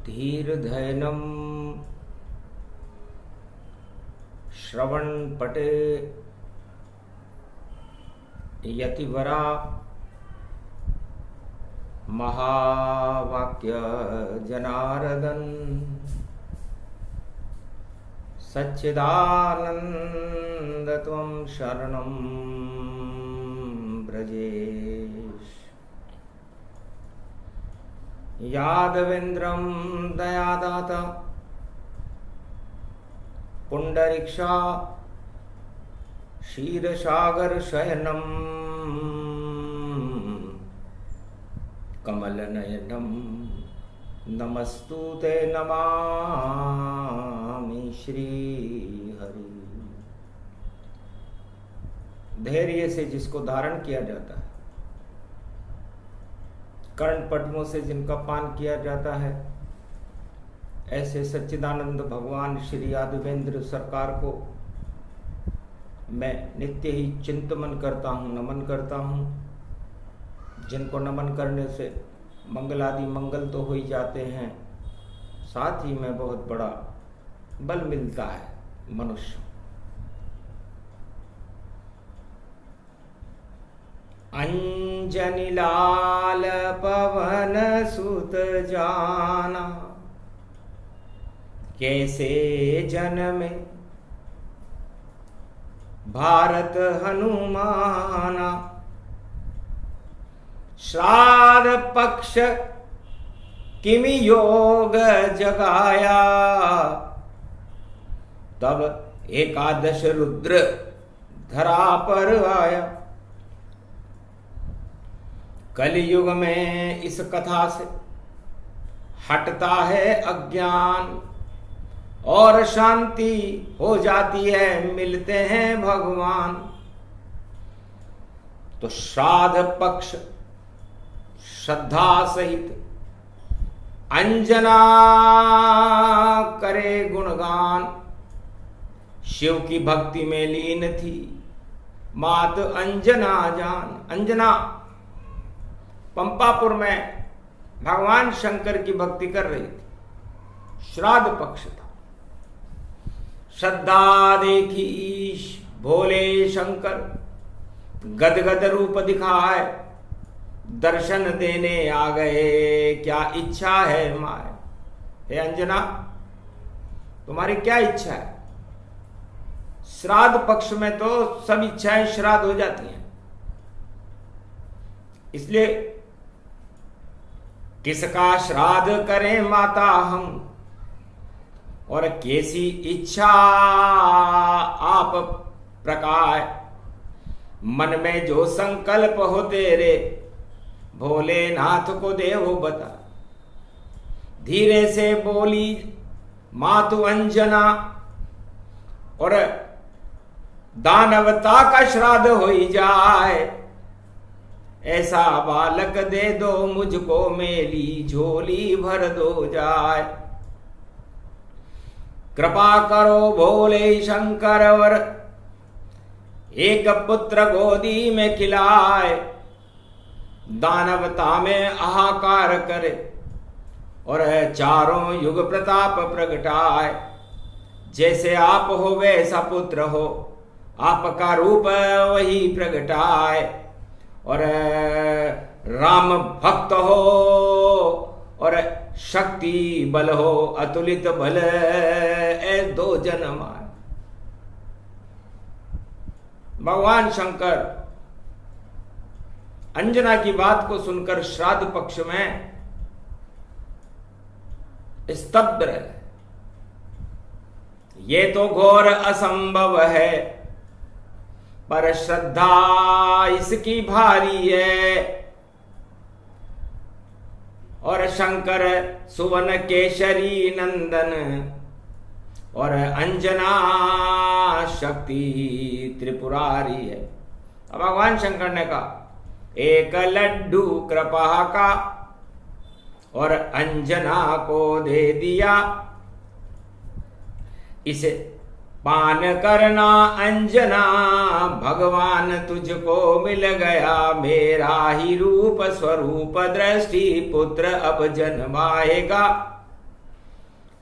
धीर्धैनं श्रवणपटे यतिवरा महावाक्य जनार्दन सच्चिदानंद त्वं शरणं ब्रजेश। यादवेन्द्रं दयादाता पुंडरीक्षा क्षीरसागर शयनं कमलनयनं नमस्तुते नमामि श्रीहरि। धैर्य से जिसको धारण किया जाता है, कर्ण पद्मों से जिनका पान किया जाता है, ऐसे सच्चिदानंद भगवान श्री यादवेंद्र सरकार को मैं नित्य ही चिंतन करता हूँ, नमन करता हूँ। जिनको नमन करने से मंगल आदि मंगल तो हो ही जाते हैं, साथ ही में बहुत बड़ा बल मिलता है मनुष्य। अंजनी लाल पवन सुत जाना, कैसे जन्मे भारत हनुमाना। श्राद्ध पक्ष किमि योग जगाया, तब एकादश रुद्र धरा पर आया। कलयुग में इस कथा से हटता है अज्ञान और शांति हो जाती है, मिलते हैं भगवान। तो श्राद्ध पक्ष श्रद्धा सहित अंजना करे गुणगान। शिव की भक्ति में लीन थी मात अंजना जान। अंजना पंपापुर में भगवान शंकर की भक्ति कर रही थी। श्राद्ध पक्ष था। श्रद्धा देखी भोले शंकर गदगद रूप दिखाए, दर्शन देने आ गए। क्या इच्छा है माए? हे अंजना, तुम्हारी क्या इच्छा है? श्राद्ध पक्ष में तो सब इच्छाएं श्राद्ध हो जाती हैं, इसलिए किसका श्राद्ध करें माता हम, और कैसी इच्छा आप प्रकार। मन में जो संकल्प हो तेरे, भोलेनाथ को देव बता। धीरे से बोली मातु अंजना, और दानवता का श्राद्ध हो ही जाए। ऐसा बालक दे दो मुझको, मेरी झोली भर दो जाए। कृपा करो भोले शंकर, और एक पुत्र गोदी में खिलाए। दानवता में हाहाकार करे, और चारों युग प्रताप प्रगटाए। जैसे आप हो वैसा पुत्र हो, आपका रूप वही प्रगटाए। और राम भक्त हो, और शक्ति बल हो, अतुलित बल ए दो जन्म आए। भगवान शंकर अंजना की बात को सुनकर श्राद्ध पक्ष में स्तब्ध रहे। ये तो घोर असंभव है, पर श्रद्धा इसकी भारी है। और शंकर सुवन केशरी नंदन, और अंजना शक्ति त्रिपुरारी है। अब भगवान शंकर ने कहा, एक लड्डू कृपा का, और अंजना को दे दिया। इसे पान करना अंजना, भगवान तुझको मिल गया। मेरा ही रूप स्वरूप दृष्टि पुत्र अब जन्माएगा।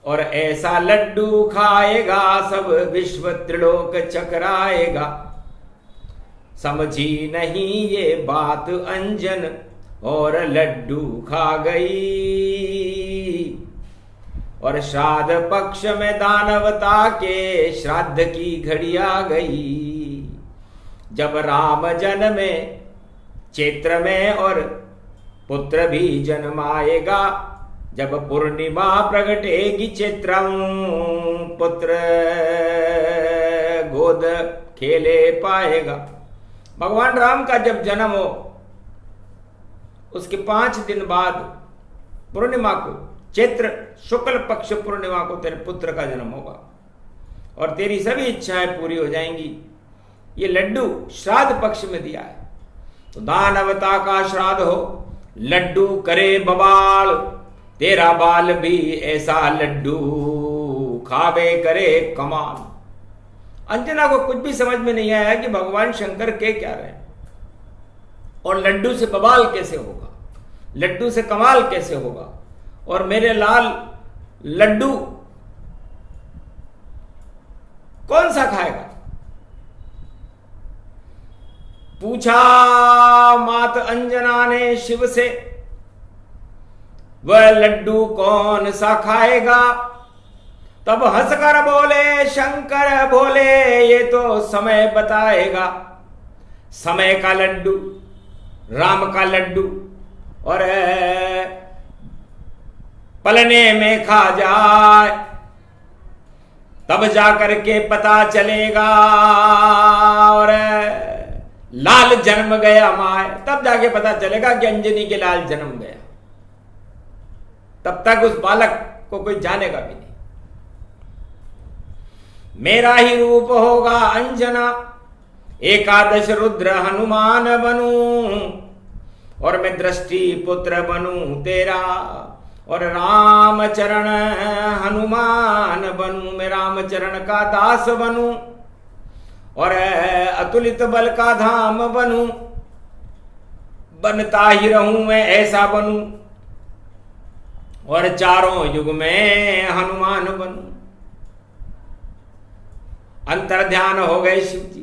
और ऐसा लड्डू खाएगा सब विश्व त्रिलोक चकराएगा। समझी नहीं ये बात अंजन और लड्डू खा गई। और श्राद्ध पक्ष में दानवता के श्राद्ध की घड़ी आ गई। जब राम जन्मे चैत्र में और पुत्र भी जन्माएगा। जब पूर्णिमा प्रगटेगी चैत्रम पुत्र गोद खेले पाएगा। भगवान राम का जब जन्म हो उसके 5 दिन बाद पूर्णिमा को, चैत्र शुक्ल पक्ष पूर्णिमा को तेरे पुत्र का जन्म होगा और तेरी सभी इच्छाएं पूरी हो जाएंगी। ये लड्डू श्राद्ध पक्ष में दिया है। तो दानवता का श्राद्ध हो, लड्डू करे बवाल, तेरा बाल भी ऐसा लड्डू खावे करे कमाल। अंजना को कुछ भी समझ में नहीं आया कि भगवान शंकर के क्या रहे और लड्डू से बवाल कैसे होगा, लड्डू से कमाल कैसे होगा, और मेरे लाल लड्डू कौन सा खाएगा। पूछा मात अंजना ने शिव से, वह लड्डू कौन सा खाएगा। तब हंसकर बोले शंकर बोले, ये तो समय बताएगा। समय का लड्डू, राम का लड्डू, और पलने में खा जाए तब जाकर के पता चलेगा। और लाल जन्म गया माए, तब जाके पता चलेगा कि अंजनी के लाल जन्म गया। तब तक उस बालक को कोई जानेगा भी नहीं। मेरा ही रूप होगा अंजना, एकादश रुद्र हनुमान बनूं, और मैं दृष्टि पुत्र बनूं तेरा, और रामचरण हनुमान बनूं, मैं रामचरण का दास बनूं, और अतुलित बल का धाम बनूं, बनता ही रहूं मैं ऐसा बनूं, और चारों युग में हनुमान बनूं। अंतर ध्यान हो गए शिव जी।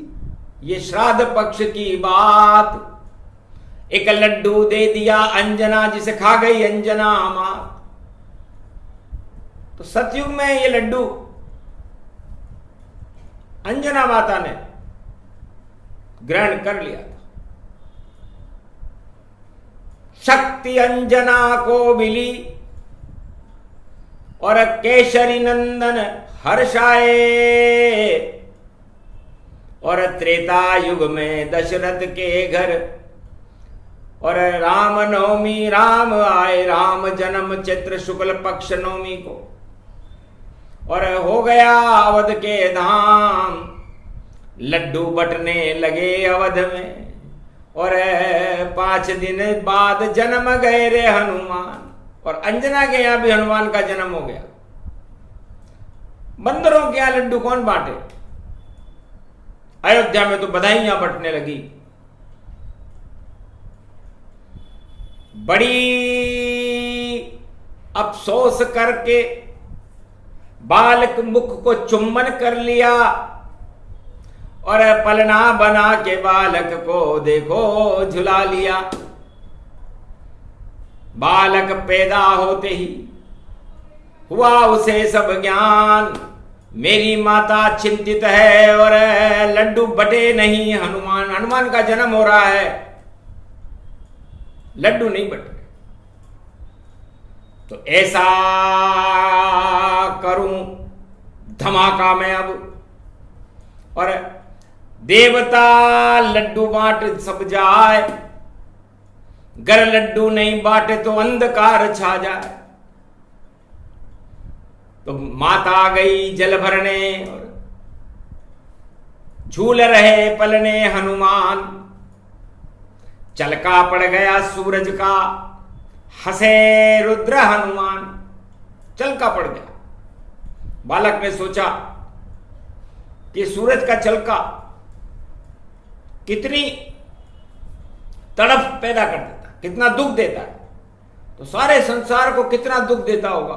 ये श्राद्ध पक्ष की बात, एक लड्डू दे दिया अंजना जिसे खा गई अंजना मात। तो सतयुग में ये लड्डू अंजना माता ने ग्रहण कर लिया था। शक्ति अंजना को मिली और केशरी नंदन हर्षाए, और त्रेता युग में दशरथ के घर और राम नवमी राम आए, राम जन्म चैत्र शुक्ल पक्ष नवमी को, और हो गया अवध के धाम। लड्डू बटने लगे अवध में, और 5 दिन बाद जन्म गए रे हनुमान। और अंजना के यहां भी हनुमान का जन्म हो गया। बंदरों के यहां लड्डू कौन बांटे। अयोध्या में तो बधाइयां बंटने लगी। बड़ी अफसोस करके बालक मुख को चुम्बन कर लिया, और पलना बना के बालक को देखो झुला लिया। बालक पैदा होते ही हुआ उसे सब ज्ञान, मेरी माता चिंतित है और लड्डू बटे नहीं। हनुमान का जन्म हो रहा है, लड्डू नहीं बटे। तो ऐसा करूं धमाका मैं अब, और देवता लड्डू बांट सब जाए, गर लड्डू नहीं बांटे तो अंधकार छा जाए। तो माता आ गई जल भरने, और झूल रहे पलने हनुमान। चलका पड़ गया सूरज का, हंसे रुद्र हनुमान। चलका पड़ गया। बालक ने सोचा कि सूरज का चलका कितनी तड़प पैदा कर देता, कितना दुख देता है, तो सारे संसार को कितना दुख देता होगा।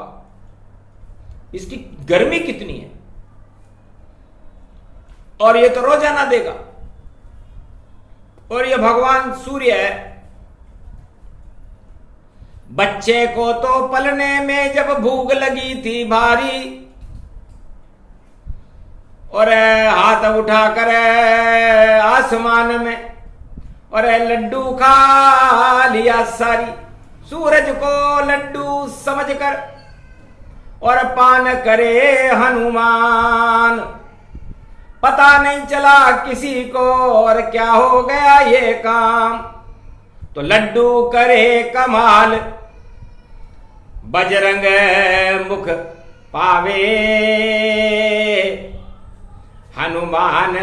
इसकी गर्मी कितनी है, और ये तो रोजाना देगा। और ये भगवान सूर्य है। बच्चे को तो पलने में जब भूख लगी थी भारी, और हाथ उठाकर आसमान में और लड्डू खा लिया सारी। सूरज को लड्डू समझकर और पान करे हनुमान। पता नहीं चला किसी को और क्या हो गया ये काम। तो लड्डू करे कमाल, बजरंग मुख पावे। हनुमान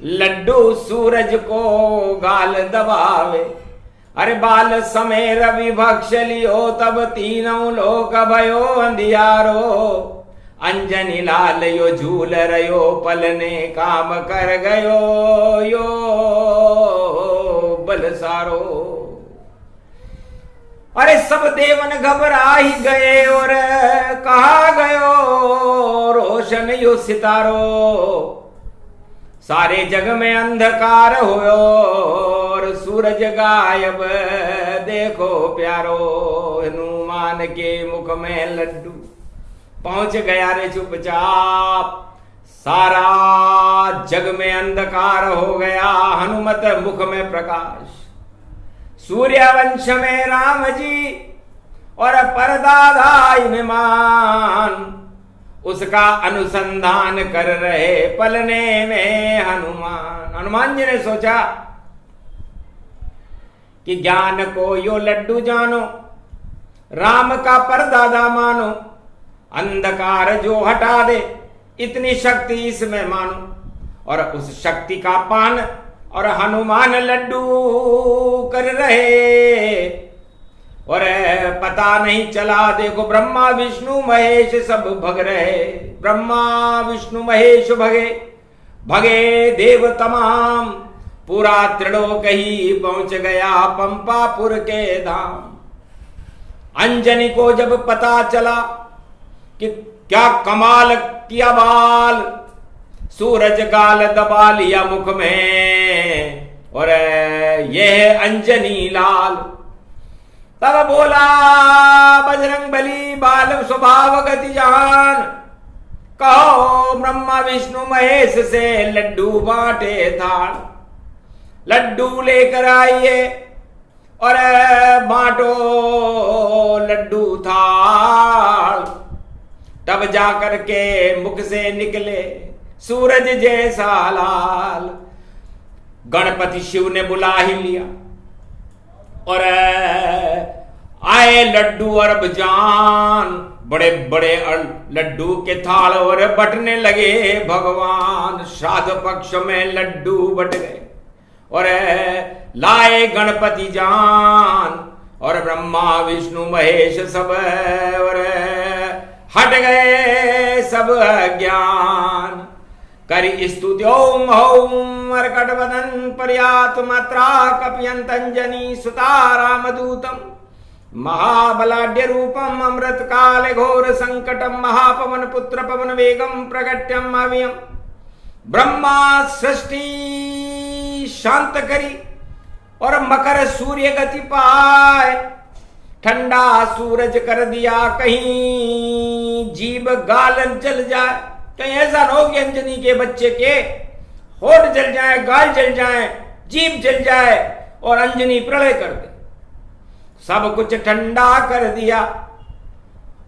लड्डू सूरज को गाल दबावे। अरे बाल समय रवि भक्ष लियो, तब तीनों लोक भयो अंधियारो। अंजनी लाल यो झूल रयो, पलने काम कर गयो यो बल सारो। अरे सब देवन घबरा ही गए, और कहा गयो रोशन यो सितारो। सारे जग में अंधकार होयो, और सूरज गायब देखो प्यारो। हनुमान के मुख में लड्डू पहुंच गया रे चुपचाप। सारा जग में अंधकार हो गया, हनुमत मुख में प्रकाश। सूर्यवंश में राम जी और परदादा विमान, उसका अनुसंधान कर रहे पलने में हनुमान। हनुमान जी ने सोचा कि ज्ञान को यो लड्डू जानो, राम का परदादा मानो। अंधकार जो हटा दे, इतनी शक्ति इसमें मानो। और उस शक्ति का पान और हनुमान लड्डू कर रहे, और पता नहीं चला। देखो ब्रह्मा विष्णु महेश सब भग रहे। ब्रह्मा विष्णु महेश भगे, भगे देव तमाम। पूरा त्रिलोक ही पहुंच गया पंपापुर के धाम। अंजनी को जब पता चला कि क्या कमाल किया बाल, सूरज गाल दबा लिया मुख में, और यह अंजनी लाल। तब बोला बजरंग बली बाल स्वभाव गति जान। कहो ब्रह्मा विष्णु महेश से लड्डू बांटे थाल। लड्डू लेकर आइए और बांटो लड्डू थाल। तब जाकर के मुख से निकले सूरज जैसा लाल। गणपति शिव ने बुला ही लिया, और आए लड्डू अरब जान। बड़े बड़े लड्डू के थाल और बटने लगे भगवान। श्राद्ध पक्ष में लड्डू बट गए, और लाए गणपति जान। और ब्रह्मा विष्णु महेश सब, और हट गए सब ज्ञान। करी स्तुति ओम हौम मरकट वदन पर्यात मात्रा कपियंत अंजनी सुता रामदूतम। महाबलाढ्य रूपम अमृत काल घोर संकटम। महापवन पुत्र पवन वेगम प्रगट्यम अव्ययम। ब्रह्मा सृष्टि शांत करी, और मकर सूर्य गति पाए। ठंडा सूरज कर दिया, कहीं जीव गाल जल जाए। कहीं ऐसा न हो कि अंजनी के बच्चे के होठ जल जाए, गाल जल जाए, जीभ जल जाए और अंजनी प्रलय कर दे। सब कुछ ठंडा कर दिया।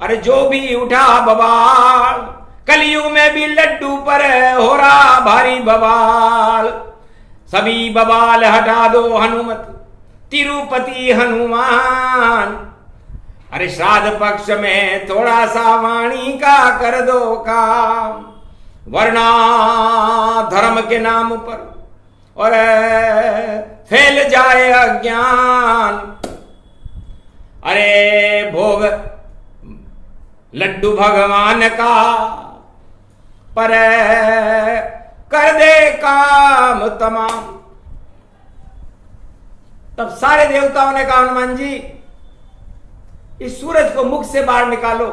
अरे जो भी उठा बवाल, कलयुग में भी लड्डू पर हो रहा भारी बवाल। सभी बवाल हटा दो हनुमत तिरुपति हनुमान। अरे श्राद्ध पक्ष में थोड़ा सा वाणी का कर दो काम। वर्णा धर्म के नाम पर और फैल जाए अज्ञान। अरे भोग लड्डू भगवान का, पर कर दे काम तमाम। तब सारे देवताओं ने कहा हनुमान जी इस सूरज को मुख से बाहर निकालो।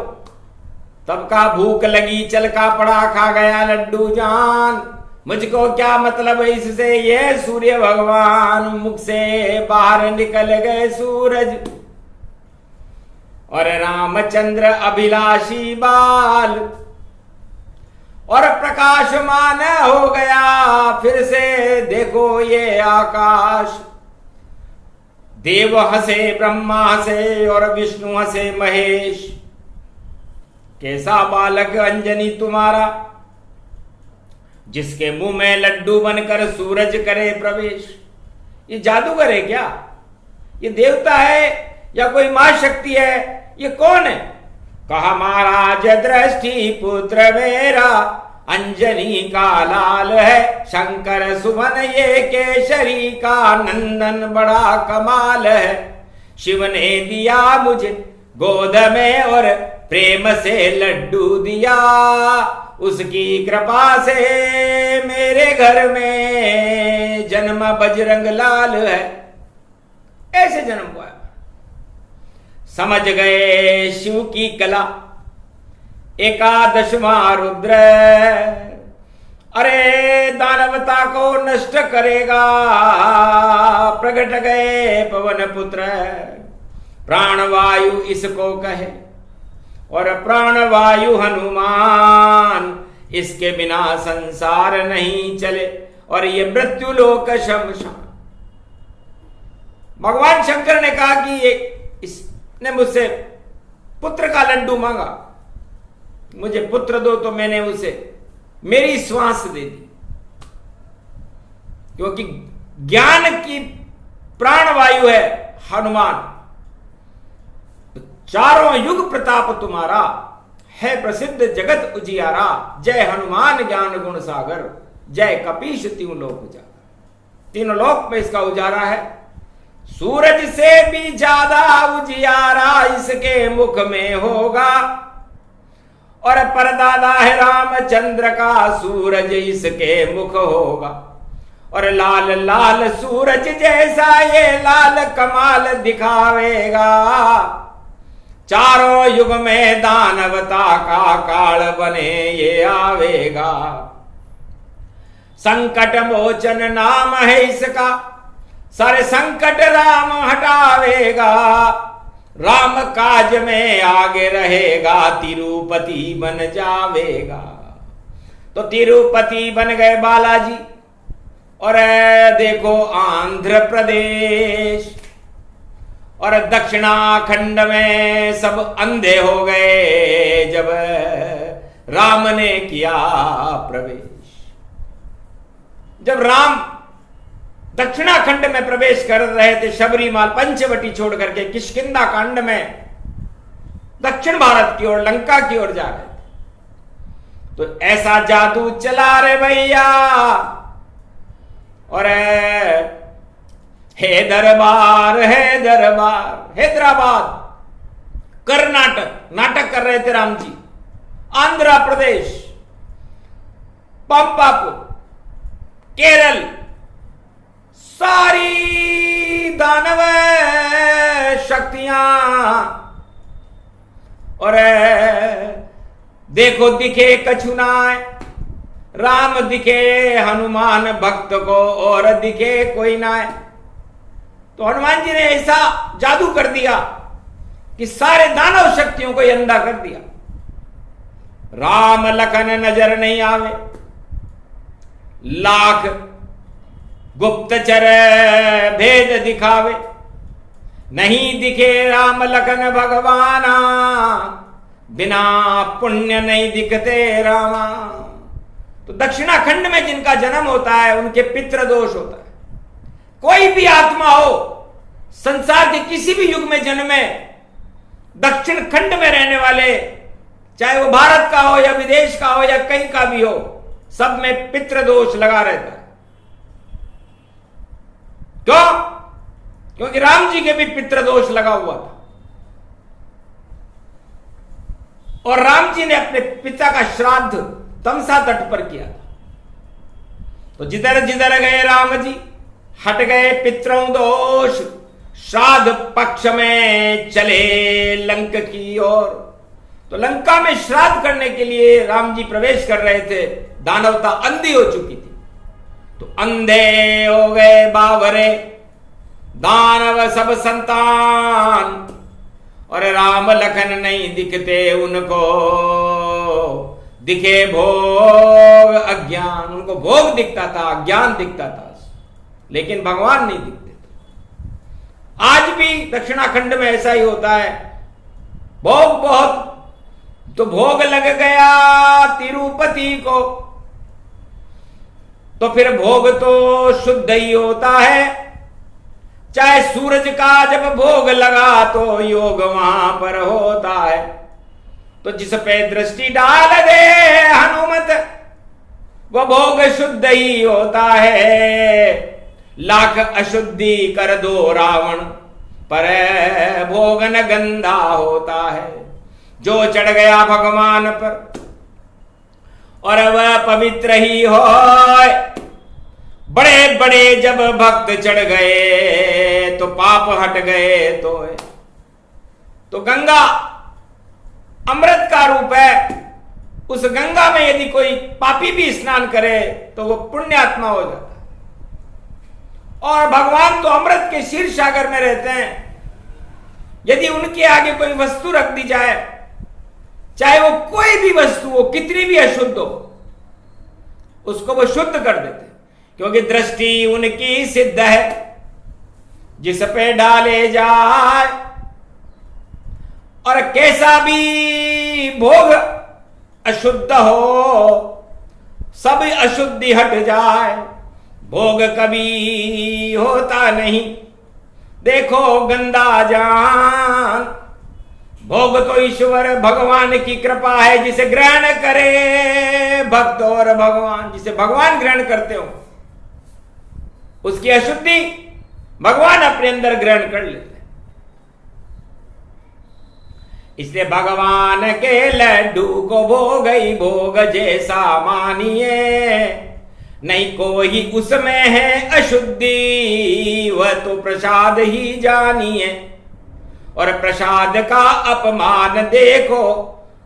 तब का भूख लगी चल का पड़ा खा गया लड्डू जान, मुझको क्या मतलब इससे ये सूर्य भगवान। मुख से बाहर निकल गए सूरज और रामचंद्र अभिलाषी बाल, और प्रकाशमान हो गया फिर से देखो ये आकाश। देव हंसे ब्रह्मा हंसे और विष्णु हंसे महेश, कैसा बालक अंजनी तुम्हारा, जिसके मुंह में लड्डू बनकर सूरज करे प्रवेश। ये जादूगर है क्या, ये देवता है या कोई मां शक्ति है, ये कौन है? कहा महाराज दृष्टि पुत्र मेरा, अंजनी का लाल है शंकर सुमन ये केशरी का नंदन बड़ा कमाल है। शिव ने दिया मुझे गोद में और प्रेम से लड्डू दिया, उसकी कृपा से मेरे घर में जन्म बजरंग लाल है। ऐसे जन्म हुआ। समझ गए शिव की कला, एकादशवां रुद्र अरे दानवता को नष्ट करेगा। प्रकट गए पवन पुत्र, प्राणवायु इसको कहे, और प्राणवायु हनुमान, इसके बिना संसार नहीं चले और ये मृत्यु लोक शमशान। भगवान शंकर ने कहा कि ये इसने मुझसे पुत्र का लड्डू मांगा, मुझे पुत्र दो, तो मैंने उसे मेरी श्वास दे दी, क्योंकि ज्ञान की प्राणवायु है हनुमान। तो चारों युग प्रताप तुम्हारा है प्रसिद्ध जगत उजियारा। जय हनुमान ज्ञान गुण सागर, जय कपीश तीनों लोक उजागर। तीनों लोक में इसका उजारा है। सूरज से भी ज्यादा उजियारा इसके मुख में होगा, और परदादा है रामचंद्र का सूरज इसके मुख होगा। और लाल लाल सूरज जैसा ये लाल कमाल दिखावेगा, चारों युग में दानवता का काल बने ये आवेगा। संकट मोचन नाम है इसका, सारे संकट राम हटावेगा। राम काज में आगे रहेगा, तिरुपति बन जावेगा। तो तिरुपति बन गए बालाजी, और देखो आंध्र प्रदेश और दक्षिणाखंड में सब अंधे हो गए जब राम ने किया प्रवेश। जब राम दक्षिणाखंड में प्रवेश कर रहे थे, शबरीमाल पंचवटी छोड़ करके किष्किंधा कांड में दक्षिण भारत की ओर लंका की ओर जा रहे थे, तो ऐसा जादू चला रे भैया। और हे दरबार है दरबार, हैदराबाद कर्नाटक नाटक कर रहे थे राम जी, आंध्र प्रदेश, पंपापुर, केरल, सारी दानव शक्तियां। और देखो दिखे कछु नाय, राम दिखे हनुमान भक्त को और दिखे कोई नाय। तो हनुमान जी ने ऐसा जादू कर दिया कि सारे दानव शक्तियों को अंधा कर दिया। राम लखन नजर नहीं आवे, लाख गुप्तचर भेद दिखावे, नहीं दिखे राम लखन भगवाना, बिना पुण्य नहीं दिखते रामा। तो दक्षिणाखंड में जिनका जन्म होता है उनके पितृ दोष होता है। कोई भी आत्मा हो संसार के किसी भी युग में जन्मे, दक्षिण खंड में रहने वाले, चाहे वो भारत का हो या विदेश का हो या कहीं का भी हो, सब में पितृ दोष लगा रहता है। क्यों? क्योंकि राम जी के भी पितृ दोष लगा हुआ था, और राम जी ने अपने पिता का श्राद्ध तमसा तट पर किया था। तो जिधर जिधर गए राम जी हट गए पितरों दोष, श्राद्ध पक्ष में चले लंक की ओर। तो लंका में श्राद्ध करने के लिए राम जी प्रवेश कर रहे थे, दानवता अंधी हो चुकी थी। तो अंधे हो गए बावरे दानव सब संतान, और राम लखन नहीं दिखते उनको, दिखे भोग अज्ञान। उनको भोग दिखता था, अज्ञान दिखता था, लेकिन भगवान नहीं दिखते थे। आज भी दक्षिणाखंड में ऐसा ही होता है, भोग बहुत, तो भोग लग गया तिरुपति को, तो फिर भोग तो शुद्ध ही होता है। चाहे सूरज का जब भोग लगा तो योग वहां पर होता है। तो जिस पे दृष्टि डाल दे हनुमत, वो भोग शुद्ध ही होता है। लाख अशुद्धि कर दो रावण, पर भोग न गंदा होता है। जो चढ़ गया भगवान पर और वह पवित्र ही हो। बड़े बड़े जब भक्त चढ़ गए तो पाप हट गए। तो गंगा अमृत का रूप है। उस गंगा में यदि कोई पापी भी स्नान करे तो वो पुण्यात्मा हो जाता है। और भगवान तो अमृत के क्षीर सागर में रहते हैं। यदि उनके आगे कोई वस्तु रख दी जाए, चाहे वो कोई भी वस्तु हो, कितनी भी अशुद्ध हो, उसको वो शुद्ध कर देते, क्योंकि दृष्टि उनकी सिद्ध है। जिस पे डाले जाए और कैसा भी भोग अशुद्ध हो, सब अशुद्धि हट जाए। भोग कभी होता नहीं, देखो गंदा जान। भोग तो ईश्वर भगवान की कृपा है, जिसे ग्रहण करे भक्त और भगवान। जिसे भगवान ग्रहण करते हो, उसकी अशुद्धि भगवान अपने अंदर ग्रहण कर लेते हैं। इसलिए भगवान के लड्डू को भोग ही भोग जैसा मानिए। नहीं कोई उसमें है अशुद्धि, वह तो प्रसाद ही जानिए। और प्रसाद का अपमान देखो,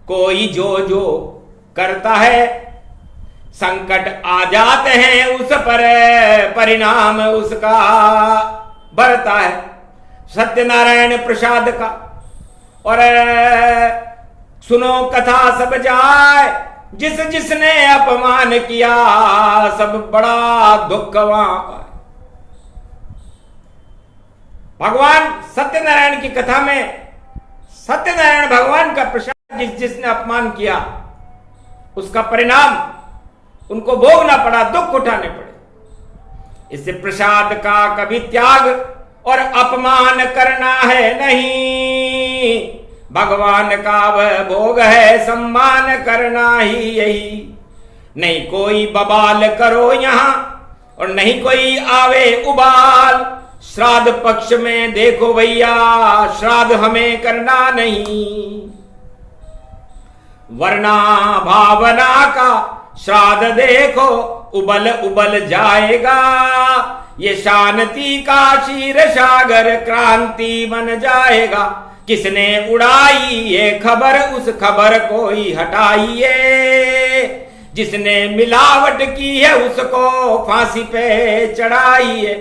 कोई जो जो करता है, संकट आ जाते हैं उस पर, परिणाम उसका बढ़ता है। सत्यनारायण प्रसाद का और सुनो कथा सब जाए, जिस जिसने अपमान किया सब बड़ा दुख वहां पाए। भगवान सत्यनारायण की कथा में सत्यनारायण भगवान का प्रसाद जिस जिसने अपमान किया, उसका परिणाम उनको भोगना पड़ा, दुख उठाने पड़े। इससे प्रसाद का कभी त्याग और अपमान करना है नहीं। भगवान का वह भोग है, सम्मान करना ही यही। नहीं कोई बवाल करो यहां और नहीं कोई आवे उबाल। श्राद्ध पक्ष में देखो भैया, श्राद्ध हमें करना नहीं। वरना भावना का श्राद्ध देखो उबल उबल जाएगा। ये शांति का क्षीर सागर क्रांति बन जाएगा। किसने उड़ाई ये खबर, उस खबर को ही हटाइए। जिसने मिलावट की है उसको फांसी पे चढ़ाइए।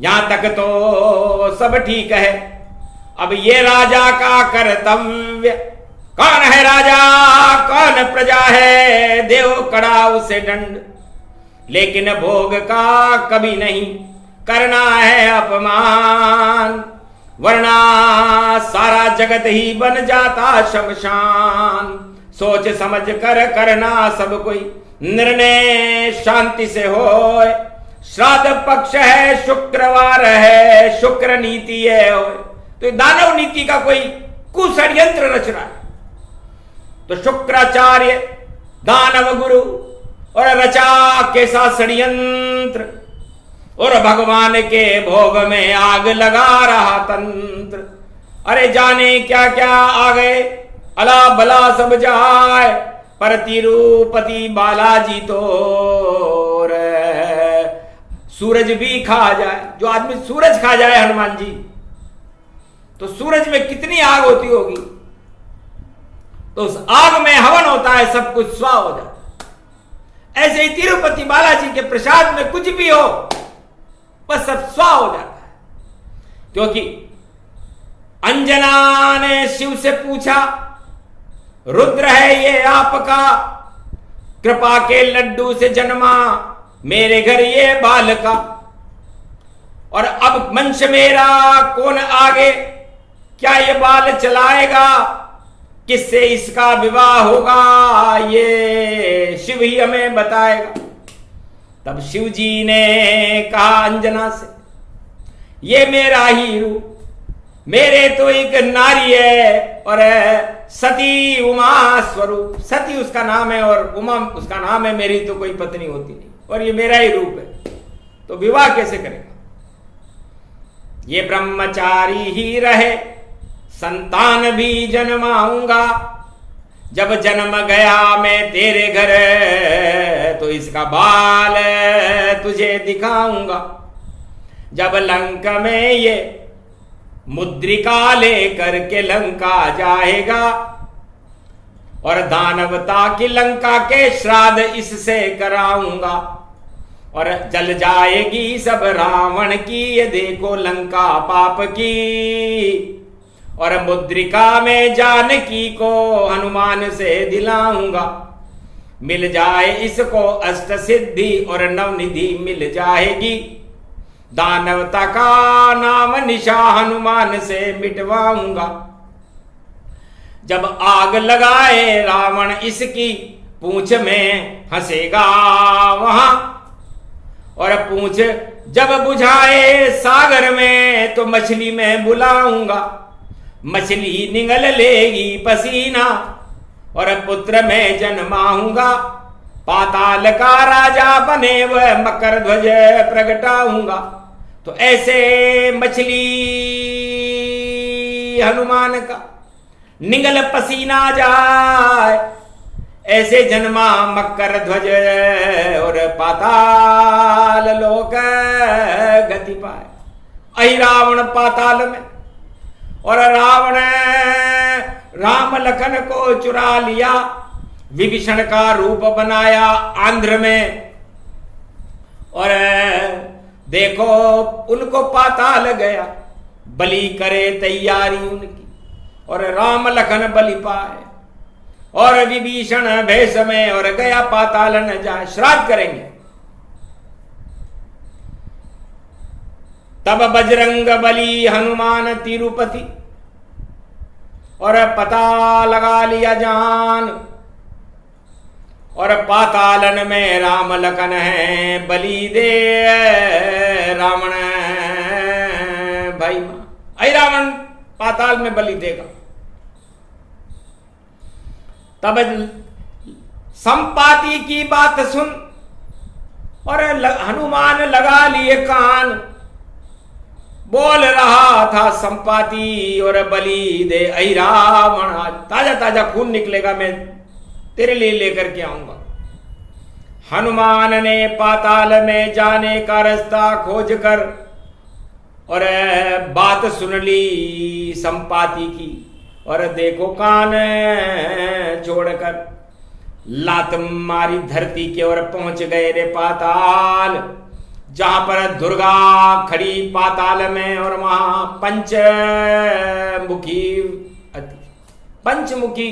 यहां तक तो सब ठीक है। अब ये राजा का कर्तव्य, कौन है राजा कौन प्रजा है, देव कड़ा उसे दंड। लेकिन भोग का कभी नहीं करना है अपमान, वरना सारा जगत ही बन जाता शमशान। सोच समझ कर करना सब कोई निर्णय शांति से होए। श्राद्ध पक्ष है, शुक्रवार है, शुक्र नीति है। तो दानव नीति का कोई कुषड्यंत्र रच रहा है। तो शुक्राचार्य दानव गुरु और रचा कैसा षड्यंत्र, और भगवान के भोग में आग लगा रहा तंत्र। अरे जाने क्या क्या आ गए, अला भला सब जाए, पर तिरुपति बालाजी तो सूरज भी खा जाए। जो आदमी सूरज खा जाए हनुमान जी, तो सूरज में कितनी आग होती होगी। तो उस आग में हवन होता है, सब कुछ स्वा हो जाता है। ऐसे ही तिरुपति बालाजी के प्रसाद में कुछ भी हो बस सब स्वा हो जाता है। क्योंकि अंजना ने शिव से पूछा, रुद्र है ये आपका, कृपा के लड्डू से जन्मा मेरे घर ये बालका, और अब मंच मेरा कौन आगे, क्या ये बाल चलाएगा, किससे इसका विवाह होगा, ये शिव ही हमें बताएगा। तब शिव जी ने कहा अंजना से, ये मेरा ही रूप, मेरे तो एक नारी है और सती उमा स्वरूप, सती उसका नाम है और उमा उसका नाम है, मेरी तो कोई पत्नी होती नहीं, और ये मेरा ही रूप है, तो विवाह कैसे करेगा। ये ब्रह्मचारी ही रहे, संतान भी जन्माऊंगा, जब जन्म गया मैं तेरे घर तो इसका बाल तुझे दिखाऊंगा। जब लंका में ये मुद्रिका लेकर के लंका जाएगा, और दानवता की लंका के श्राद्ध इससे कराऊंगा, और जल जाएगी सब रावण की ये देखो लंका पाप की, और मुद्रिका में जानकी को हनुमान से दिलाऊंगा। मिल जाए इसको अष्ट सिद्धि और नवनिधि मिल जाएगी, दानवता का नाम निशा हनुमान से मिटवाऊंगा। जब आग लगाए रावण इसकी पूंछ में हंसेगा वहां, और पूंछ जब बुझाए सागर में तो मछली में बुलाऊंगा। मछली निगल लेगी पसीना और पुत्र में जन्माऊंगा, पाताल का राजा बने वह मकर ध्वज प्रगटाऊंगा। तो ऐसे मछली हनुमान का निगल पसीना जाए, ऐसे जन्मा मकर ध्वज और पाताल लोक गति पाए। अहि रावण पाताल में, और रावण राम लखन को चुरा लिया, विभीषण का रूप बनाया आंध्र में, और देखो उनको पाताल गया, बलि करे तैयारी उनकी, और राम लखन बलि पाए, और विभीषण भेष में और गया पाताल न जाए, श्राद्ध करेंगे। तब बजरंग बली हनुमान तिरुपति, और पता लगा लिया जान, और पातालन में राम लखन है, बलि दे रावण भाई मां। आई रावण पाताल में बलि देगा। तब संपाति की बात सुन, और हनुमान लगा लिए कान, बोल रहा था संपाति और बलि दे। ऐ रावण आज ताजा ताजा खून निकलेगा, मैं तेरे लिए लेकर के आऊंगा। हनुमान ने पाताल में जाने का रास्ता खोज कर और बात सुन ली संपाति की, और देखो कान छोड़कर लात मारी धरती की ओर पहुंच गए रे पाताल, जहां पर दुर्गा खड़ी पाताल में, और वहां पंचमुखी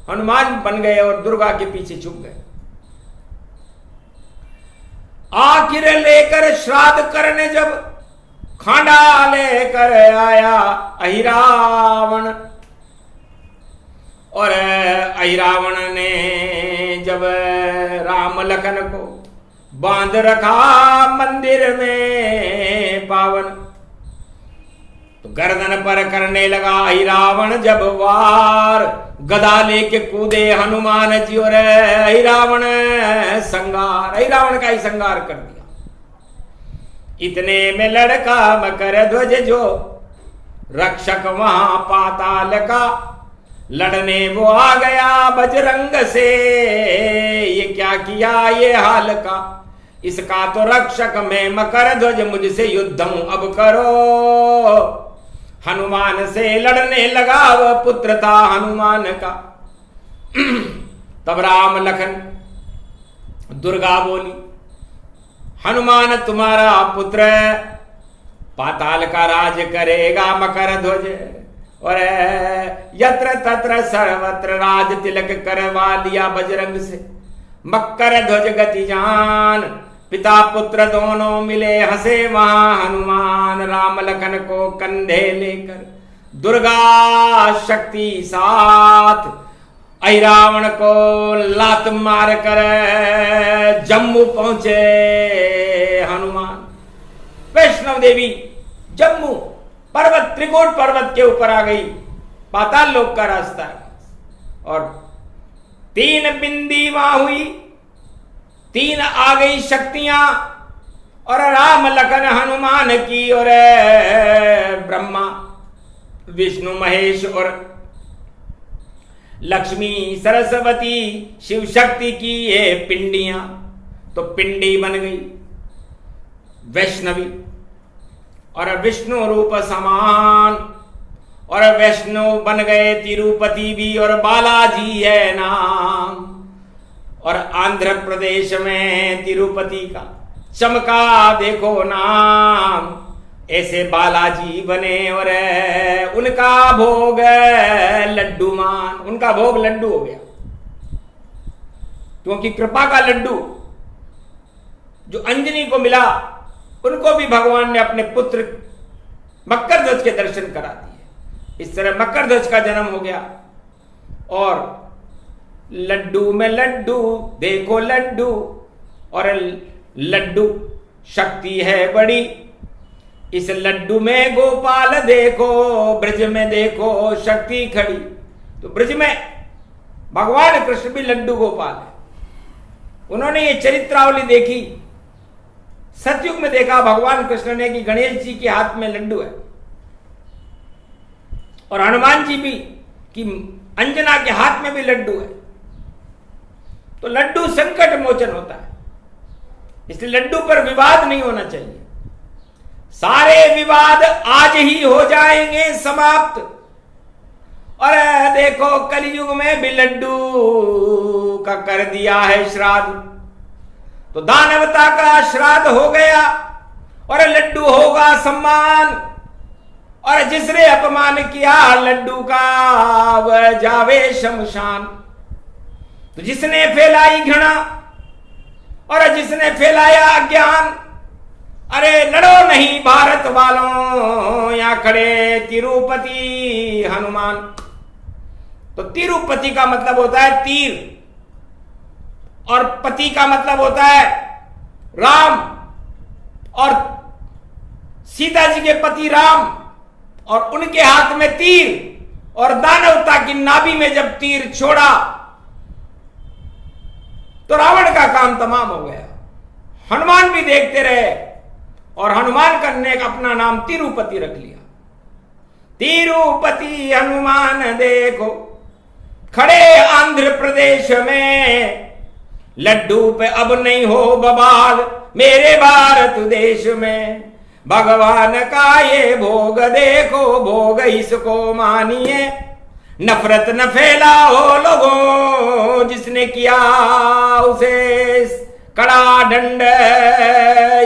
हनुमान बन गए और दुर्गा के पीछे छुप गए। आखिर लेकर श्राद्ध करने जब खांडा लेकर आया अहि रावण, और अहि रावण ने जब राम लखन को बांध रखा मंदिर में पावन, तो गर्दन पर करने लगा अहि रावण जब वार, गदा लेके कूदे हनुमान जी, और अहि रावण संगार, अहि रावण का ही संगार कर दिया। इतने में लड़का मकर ध्वज जो रक्षक वहां पाताल का, लड़ने वो आ गया बजरंग से, ये क्या किया ये हाल का, इसका तो रक्षक में मकर ध्वज, मुझसे युद्धम अब करो। हनुमान से लड़ने लगा, वह पुत्र था हनुमान का, तब राम लखन दुर्गा बोली, हनुमान तुम्हारा पुत्र पाताल का राज करेगा मकर ध्वज, और यत्र तत्र सर्वत्र राज तिलक करवा लिया बजरंग से। मकर ध्वज गति जान, पिता पुत्र दोनों मिले हंसे वहां हनुमान, राम लखन को कंधे लेकर दुर्गा शक्ति साथ, रावण को लात मार कर जम्मू पहुंचे हनुमान। वैष्णव देवी जम्मू पर्वत, त्रिकोट पर्वत के ऊपर आ गई, पाताल लोक का रास्ता है, और 3 बिंदी वहां हुई, 3 आ गई शक्तियां, और राम लखन हनुमान की, और ब्रह्मा विष्णु महेश और लक्ष्मी सरस्वती शिव शक्ति की ये पिंडियां, तो पिंडी बन गई वैष्णवी, और विष्णु रूप समान, और वैष्णव बन गए तिरुपति भी, और बालाजी है नाम, और आंध्र प्रदेश में तिरुपति का चमका देखो नाम, ऐसे बालाजी बने, और उनका भोग लड्डू मान, उनका भोग लड्डू हो गया, क्योंकि कृपा का लड्डू जो अंजनी को मिला, उनको भी भगवान ने अपने पुत्र मकर ध्वज के दर्शन करा दिए। इस तरह मकर ध्वज का जन्म हो गया, और लड्डू में लड्डू देखो लड्डू, और लड्डू शक्ति है बड़ी, इस लड्डू में गोपाल देखो, ब्रज में देखो शक्ति खड़ी। तो ब्रज में भगवान कृष्ण भी लड्डू गोपाल है, उन्होंने ये चरित्रावली देखी, सतयुग में देखा भगवान कृष्ण ने कि गणेश जी के हाथ में लड्डू है, और हनुमान जी भी कि अंजना के हाथ में भी लड्डू है। तो लड्डू संकट मोचन होता है, इसलिए लड्डू पर विवाद नहीं होना चाहिए। सारे विवाद आज ही हो जाएंगे समाप्त, और देखो कलयुग में भी लड्डू का कर दिया है श्राद्ध, तो दानवता का श्राद्ध हो गया, और लड्डू होगा सम्मान, और जिसने अपमान किया लड्डू का वह जावे शमशान। तो जिसने फैलाई घृणा और जिसने फैलाया अज्ञान, अरे लड़ो नहीं भारत वालों, यहां खड़े तिरुपति हनुमान। तो तिरुपति का मतलब होता है तीर, और पति का मतलब होता है राम, और सीता जी के पति राम, और उनके हाथ में तीर, और दानवता की नाभि में जब तीर छोड़ा तो रावण का काम तमाम हो गया। हनुमान भी देखते रहे, और हनुमान करने का अपना नाम तिरुपति रख लिया। तिरुपति हनुमान देखो खड़े आंध्र प्रदेश में, लड्डू पे अब नहीं हो बवाल मेरे भारत देश में। भगवान का ये भोग देखो, भोग इसको मानिए, नफरत न फैलाओ लोगों, जिसने किया उसे कड़ा दंड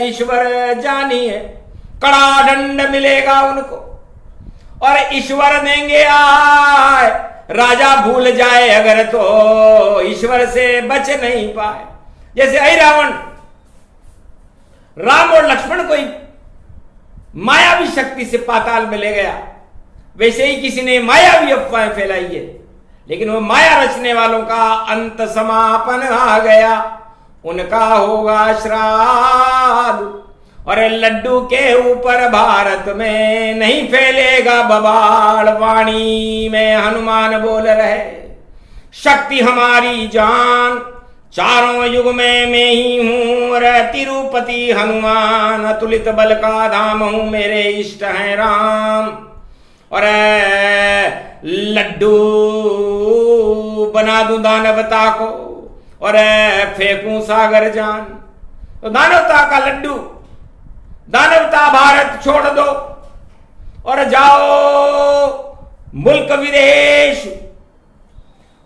ईश्वर जानिए। कड़ा दंड मिलेगा उनको, और ईश्वर देंगे आए। राजा भूल जाए अगर तो ईश्वर से बच नहीं पाए। जैसे आई रावण राम और लक्ष्मण को मायावी शक्ति से पाताल में ले गया, वैसे ही किसी ने मायावी अफवाहें फैलाई है, लेकिन वो माया रचने वालों का अंत समापन आ गया, उनका होगा श्राद्ध। और लड्डू के ऊपर भारत में नहीं फैलेगा बवाल, वाणी में हनुमान बोल रहे, शक्ति हमारी जान, चारों युग में मैं ही हूं। तिरुपति हनुमान अतुलित बल का धाम हूं, मेरे इष्ट हैं राम। और लड्डू बना दूं दानवता को, और फेंकूं सागर जान। तो दानवता का लड्डू, दानवता भारत छोड़ दो और जाओ मुल्क विदेश,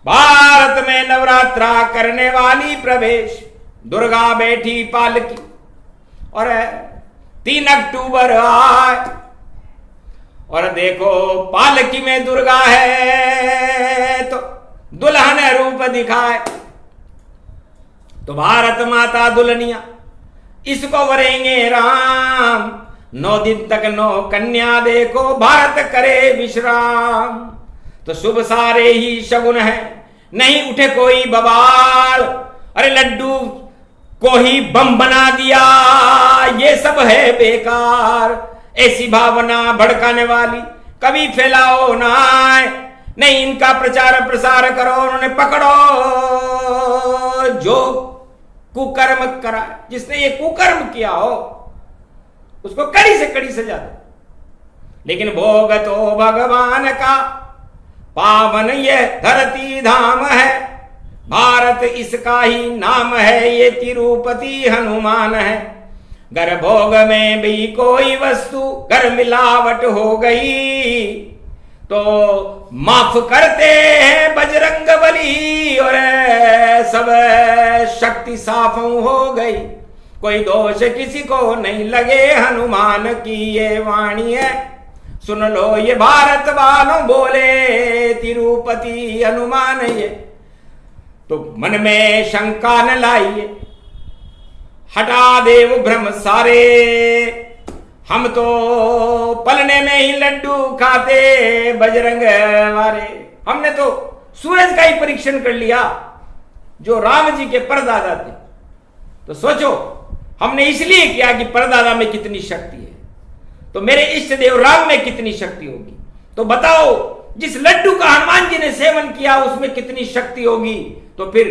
भारत में नवरात्रा करने वाली प्रवेश दुर्गा बैठी पालकी, और 3 अक्टूबर आए और देखो पालकी में दुर्गा है तो दुल्हन रूप दिखाए। तो भारत माता दुल्हनिया इसको वरेंगे राम, 9 दिन तक 9 कन्या देखो भारत करे विश्राम। तो शुभ सारे ही शगुन है, नहीं उठे कोई बवाल, अरे लड्डू को ही बम बना दिया, ये सब है बेकार। ऐसी भावना भड़काने वाली कभी फैलाओ ना, नहीं इनका प्रचार प्रसार करो, उन्होंने पकड़ो जो कुकर्म करा, जिसने ये कुकर्म किया हो उसको कड़ी से कड़ी सजा दो। लेकिन भोग तो भगवान का, पावन ये धरती धाम है, भारत इसका ही नाम है, ये तिरुपति हनुमान है। गर भोग में भी कोई वस्तु गर मिलावट हो गई तो माफ करते हैं बजरंग बली, और सब शक्ति साफ हो गई। कोई दोष किसी को नहीं लगे, हनुमान की ये वाणी है, सुन लो ये भारत वालों बोले तिरुपति हनुमान ये। तो मन में शंका न लाइए, हटा देव भ्रम सारे, हम तो पलने में ही लड्डू खाते बजरंग वाले। हमने तो सूरज का ही परीक्षण कर लिया जो राम जी के परदादा थे। तो सोचो हमने इसलिए किया कि परदादा में कितनी शक्ति है, तो मेरे इष्ट देव राम में कितनी शक्ति होगी। तो बताओ जिस लड्डू का हनुमान जी ने सेवन किया उसमें कितनी शक्ति होगी। तो फिर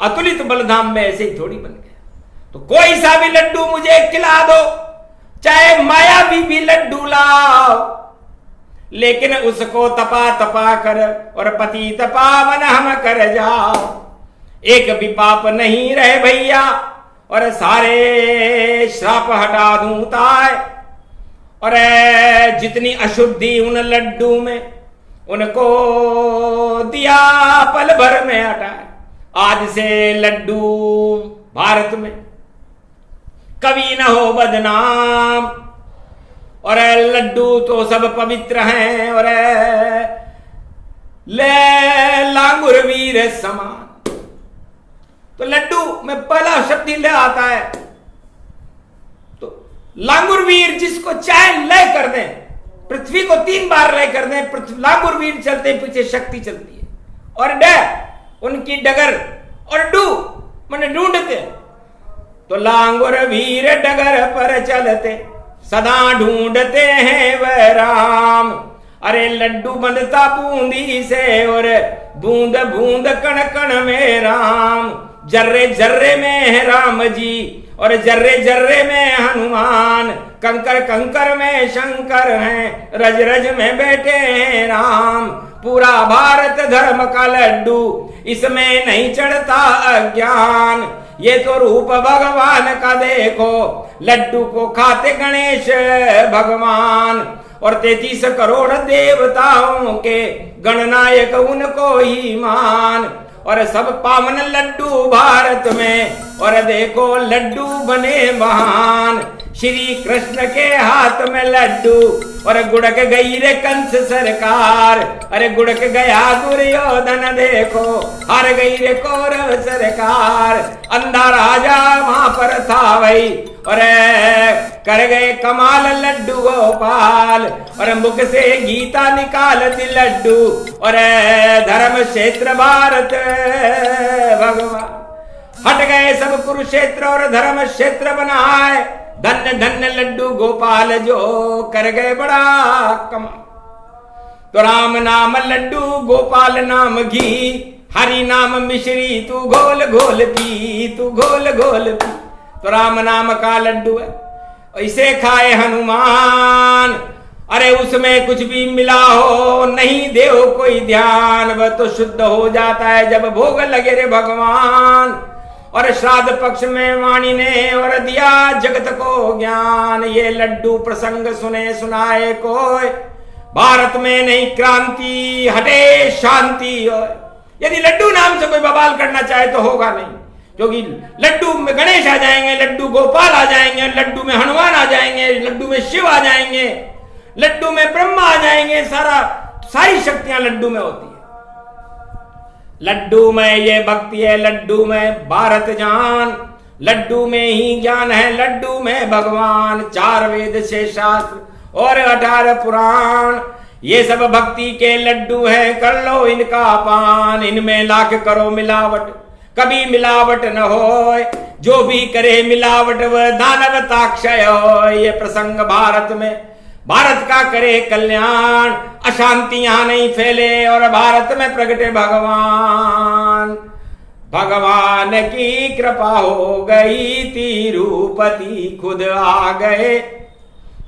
अतुलित बलधाम में ऐसे ही थोड़ी बन गया। तो कोई सा भी लड्डू मुझे खिला दो, चाहे मायावी भी लड्डू लाओ, लेकिन उसको तपा तपा कर और पतित पावन हम कर जाओ। एक भी पाप नहीं रहे भैया, और सारे श्राप हटा दूं ताय, और जितनी अशुद्धि उन लड्डू में उनको दिया पल भर में हटाए। आज से लड्डू भारत में कभी न हो बदनाम, और लड्डू तो सब पवित्र हैं, और ले लांगुर वीर समान। तो लड्डू में पहला शब्द ले आता है, तो लांगुर वीर जिसको चाहे लय कर दें, पृथ्वी को 3 बार लय कर दें, लांगुर वीर चलते पीछे शक्ति चलती है। और ड उनकी डगर, और डू मैंने ढूंढते, तो लांगुर वीर डगर पर चलते सदा ढूंढते हैं वह राम। अरे लड्डू बनता बूंदी से, और बूंद बूंद कण कण में राम। जर्रे जर्रे में है राम जी, और जर्रे जर्रे में हनुमान। कंकर कंकर में शंकर हैं, रज रज में बैठे हैं राम। पूरा भारत धर्म का लड्डू, इसमें नहीं चढ़ता अज्ञान। ये तो रूप भगवान का देखो, लड्डू को खाते गणेश भगवान। और 33 करोड़ देवताओं के गणनायक उनको ही मान। और सब पावन लड्डू भारत में, और देखो लड्डू बने महान। श्री कृष्ण के हाथ में लड्डू, और गुड़क गई रे कंस सरकार। अरे गुड़क गया दुर्योधन देखो, हार गई रे कौरव सरकार। अंधा राजा वहां पर था वही, और कर गए कमाल लड्डू गोपाल। और मुख से गीता निकाल दी लड्डू, और धर्म क्षेत्र भारत भगवान। हट गए सब कुरुक्षेत्र और धर्म क्षेत्र बनाए। धन्य धन्य लड्डू गोपाल जो कर गए बड़ा कमाल। तो राम नाम लड्डू, गोपाल नाम घी, हरि नाम मिश्री, तू घोल घोल पी, तू घोल घोल पी। तो राम नाम का लड्डू है, इसे खाए हनुमान। अरे उसमें कुछ भी मिला हो नहीं देव कोई ध्यान, वह तो शुद्ध हो जाता है जब भोग लगे रे भगवान। और श्राद्ध पक्ष में वाणी ने और दिया जगत को ज्ञान। ये लड्डू प्रसंग सुने सुनाए कोई, भारत में नहीं क्रांति हटे शांति। यदि लड्डू नाम से कोई बवाल करना चाहे तो होगा नहीं, क्योंकि लड्डू में गणेश आ जाएंगे, लड्डू गोपाल आ जाएंगे, लड्डू में हनुमान आ जाएंगे, लड्डू में शिव आ जाएंगे, लड्डू में ब्रह्मा आ जाएंगे, सारी शक्तियां लड्डू में होती है। लड्डू में ये भक्ति है, लड्डू में भारत जान, लड्डू में ही ज्ञान है, लड्डू में भगवान, 4 वेद 6 शास्त्र और 18 पुराण, ये सब भक्ति के लड्डू है, कर लो इनका पान। इनमें लाख करो मिलावट, कभी मिलावट न हो, जो भी करे मिलावट वह दानवताक्षय हो। ये प्रसंग भारत में, भारत का करे कल्याण, अशांति यहां नहीं फैले और भारत में प्रगटे भगवान। भगवान की कृपा हो गई, तिरुपति खुद आ गए,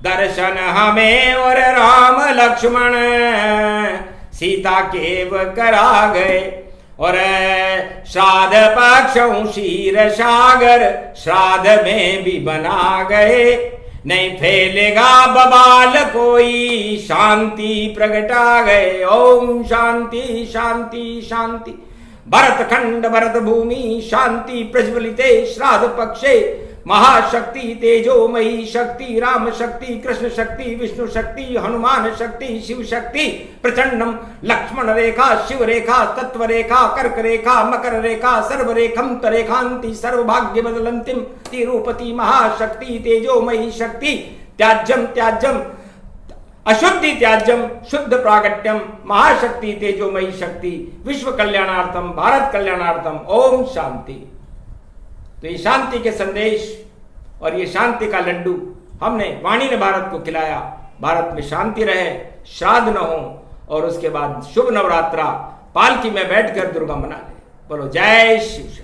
दर्शन हमें और राम लक्ष्मण सीता केव करा गए। और श्राद्ध पक्षों क्षीर सागर, श्राद्ध में भी बना गए, नहीं फैलेगा बवाल कोई, शांति प्रगटा गए। ओम शांति शांति शांति। भरत खंड भरत भूमि शांति प्रज्वलिते, श्राद्ध पक्षे महाशक्ति तेजोमयी शक्ति, राम शक्ति कृष्ण शक्ति विष्णु शक्ति हनुमान शक्ति शिव शक्ति, प्रचंडम लक्ष्मण रेखा शिव रेखा तत्व रेखा कर्क रेखा मकर रेखा सर्व रेखम तरेखांति सर्वभाग्य बदलंतिम, तिरुपति महाशक्ति तेजोमयी शक्ति, त्याज्यम त्याज्यम अशुद्धि त्याज्यम शुद्ध प्रागट्यम, महाशक्ति तेजोमयी शक्ति, विश्व कल्याणार्थम भारत कल्याणार्थम। ओम शांति। तो ये शांति के संदेश और ये शांति का लड्डू हमने वाणी ने भारत को खिलाया। भारत में शांति रहे, श्राद्ध न हो और उसके बाद शुभ नवरात्रा पालकी में बैठकर दुर्गा मना ले। बोलो जय शिव।